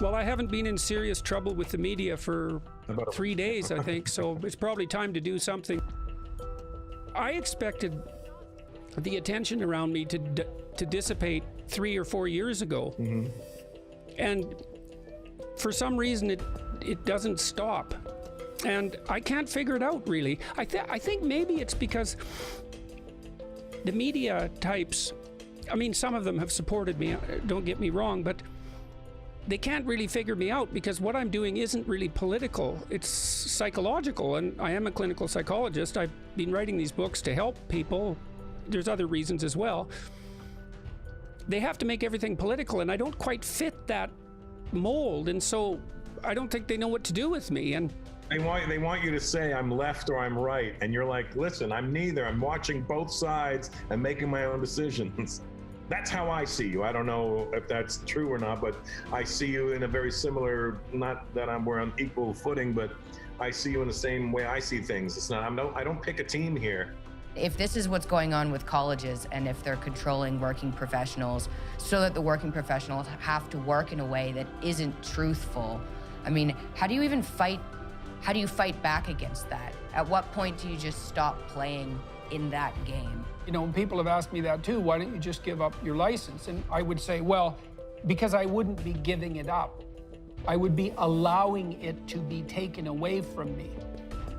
Well, I haven't been in serious trouble with the media for 3 days, I think, so it's probably time to do something. I expected the attention around me to dissipate 3 or 4 years ago. Mm-hmm. And for some reason, it doesn't stop. And I can't figure it out, really. I think maybe it's because the media types, I mean, some of them have supported me, don't get me wrong, but they can't really figure me out because what I'm doing isn't really political. It's psychological, and I am a clinical psychologist. I've been writing these books to help people. There's other reasons as well. They have to make everything political, and I don't quite fit that mold, and so I don't think they know what to do with me. And they want you to say I'm left or I'm right, and you're like, listen, I'm neither. I'm watching both sides and making my own decisions. That's how I see you. I don't know if that's true or not, but I see you in a very similar, not that we're on equal footing, but I see you in the same way I see things. It's not, I don't pick a team here. If this is what's going on with colleges and if they're controlling working professionals so that the working professionals have to work in a way that isn't truthful, I mean, how do you fight back against that? At what point do you just stop playing in that game? you know, people have asked me that too. Why don't you just give up your license? And I would say, well, because I wouldn't be giving it up. I would be allowing it to be taken away from me.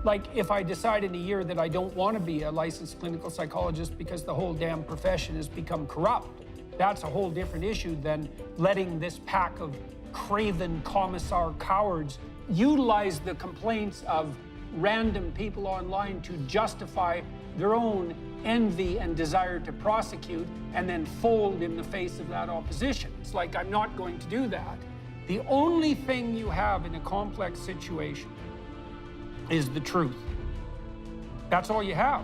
Like if I decide in a year that I don't want to be a licensed clinical psychologist because the whole damn profession has become corrupt, that's a whole different issue than letting this pack of craven commissar cowards utilize the complaints of random people online to justify their own envy and desire to prosecute and then fold in the face of that opposition. It's like, I'm not going to do that. The only thing you have in a complex situation is the truth. That's all you have.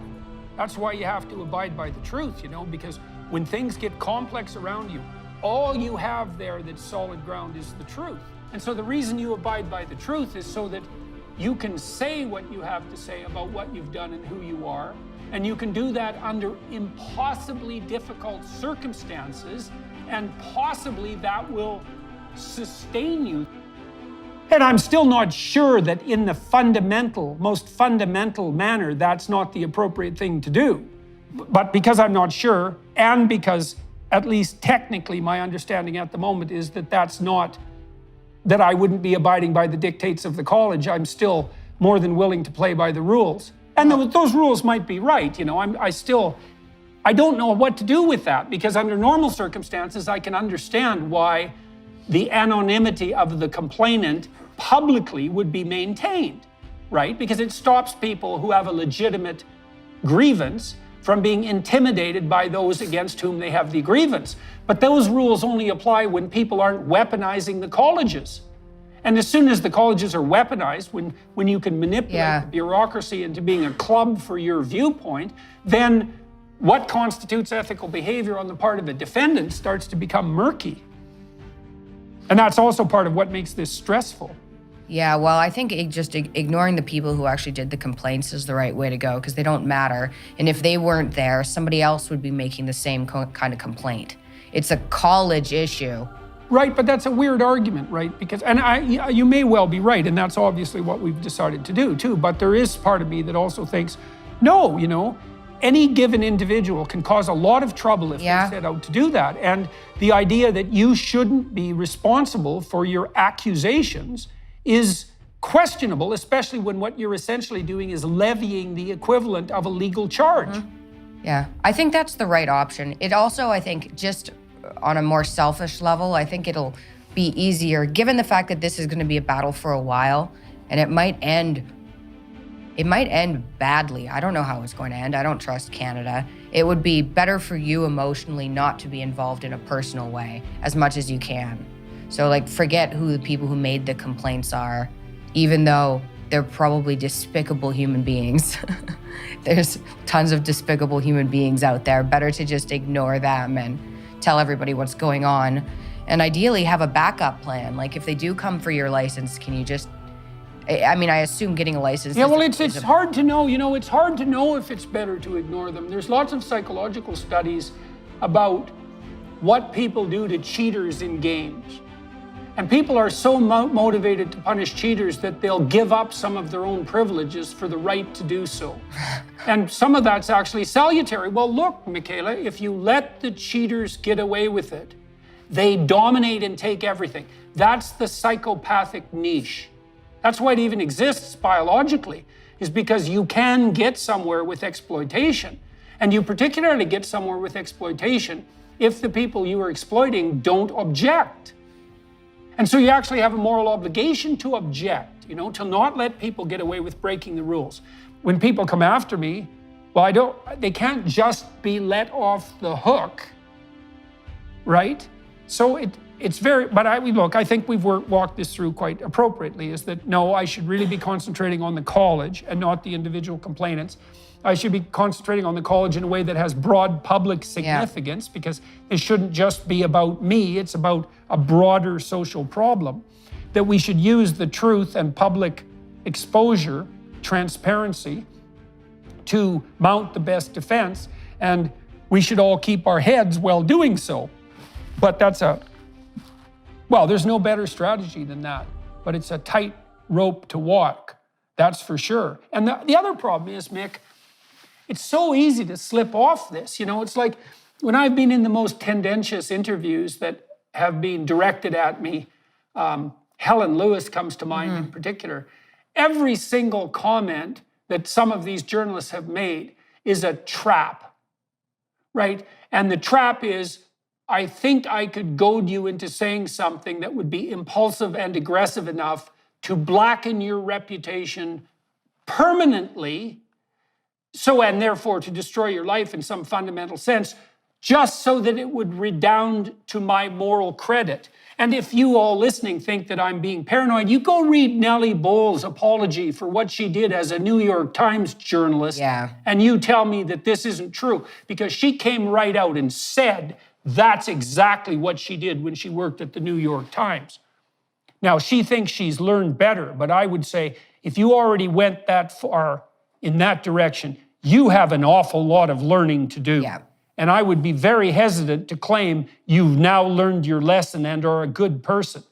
That's why you have to abide by the truth, you know, because when things get complex around you, all you have there that's solid ground is the truth. And so the reason you abide by the truth is so that you can say what you have to say about what you've done and who you are, and you can do that under impossibly difficult circumstances, and possibly that will sustain you. And I'm still not sure that in the most fundamental manner, that's not the appropriate thing to do. But because I'm not sure, and because at least technically my understanding at the moment is that that's not, that I wouldn't be abiding by the dictates of the college, I'm still more than willing to play by the rules. And those rules might be right, you know, I don't know what to do with that, because under normal circumstances, I can understand why the anonymity of the complainant publicly would be maintained, right? Because it stops people who have a legitimate grievance from being intimidated by those against whom they have the grievance. But those rules only apply when people aren't weaponizing the colleges. And as soon as the colleges are weaponized, when you can manipulate the bureaucracy into being a club for your viewpoint, then what constitutes ethical behavior on the part of a defendant starts to become murky. And that's also part of what makes this stressful. Yeah, well, I think just ignoring the people who actually did the complaints is the right way to go, because they don't matter. And if they weren't there, somebody else would be making the same kind of complaint. It's a college issue. Right, but that's a weird argument, right? Because, you may well be right, and that's obviously what we've decided to do too, but there is part of me that also thinks, no, you know, any given individual can cause a lot of trouble if they set out to do that. And the idea that you shouldn't be responsible for your accusations is questionable, especially when what you're essentially doing is levying the equivalent of a legal charge. Mm-hmm. Yeah, I think that's the right option. It also, I think, just on a more selfish level, I think it'll be easier, given the fact that this is going to be a battle for a while, and it might end badly. I don't know how it's going to end. I don't trust Canada. It would be better for you emotionally not to be involved in a personal way as much as you can. So like, forget who the people who made the complaints are, even though they're probably despicable human beings. There's tons of despicable human beings out there. Better to just ignore them and tell everybody what's going on. And ideally have a backup plan. Like if they do come for your license, can you just, I mean, I assume getting a license. Yeah, well, it's hard to know. You know, it's hard to know if it's better to ignore them. There's lots of psychological studies about what people do to cheaters in games. And people are so motivated to punish cheaters that they'll give up some of their own privileges for the right to do so. And some of that's actually salutary. Well, look, Michaela, if you let the cheaters get away with it, they dominate and take everything. That's the psychopathic niche. That's why it even exists biologically, is because you can get somewhere with exploitation. And you particularly get somewhere with exploitation if the people you are exploiting don't object. And so you actually have a moral obligation to object, to not let people get away with breaking the rules. When people come after me, well, they can't just be let off the hook, right? So it's very, but I think we've walked this through quite appropriately, is that no, I should really be concentrating on the college and not the individual complainants. I should be concentrating on the college in a way that has broad public significance, because it shouldn't just be about me, it's about a broader social problem. That we should use the truth and public exposure, transparency, to mount the best defense, and we should all keep our heads while doing so. But there's no better strategy than that, but it's a tight rope to walk, that's for sure. And the other problem is, Mick, it's so easy to slip off this. It's like when I've been in the most tendentious interviews that have been directed at me, Helen Lewis comes to mind in particular, every single comment that some of these journalists have made is a trap, right? And the trap is, I think I could goad you into saying something that would be impulsive and aggressive enough to blacken your reputation permanently, and therefore to destroy your life in some fundamental sense, just so that it would redound to my moral credit. And if you all listening think that I'm being paranoid, you go read Nellie Bowles' apology for what she did as a New York Times journalist, and you tell me that this isn't true, because she came right out and said that's exactly what she did when she worked at the New York Times. Now, she thinks she's learned better, but I would say if you already went that far in that direction, you have an awful lot of learning to do. And I would be very hesitant to claim you've now learned your lesson and are a good person.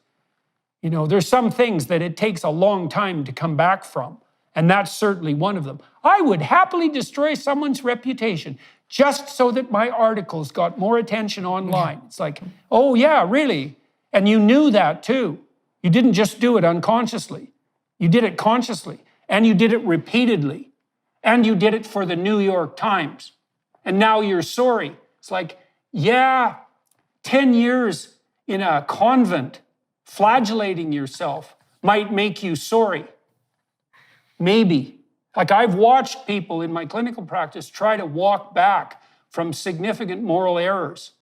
There's some things that it takes a long time to come back from, and that's certainly one of them. I would happily destroy someone's reputation just so that my articles got more attention online. It's like, oh yeah, really? And you knew that too. You didn't just do it unconsciously. You did it consciously, and you did it repeatedly. And you did it for the New York Times. And now you're sorry. It's like, 10 years in a convent flagellating yourself might make you sorry. Maybe. Like, I've watched people in my clinical practice try to walk back from significant moral errors.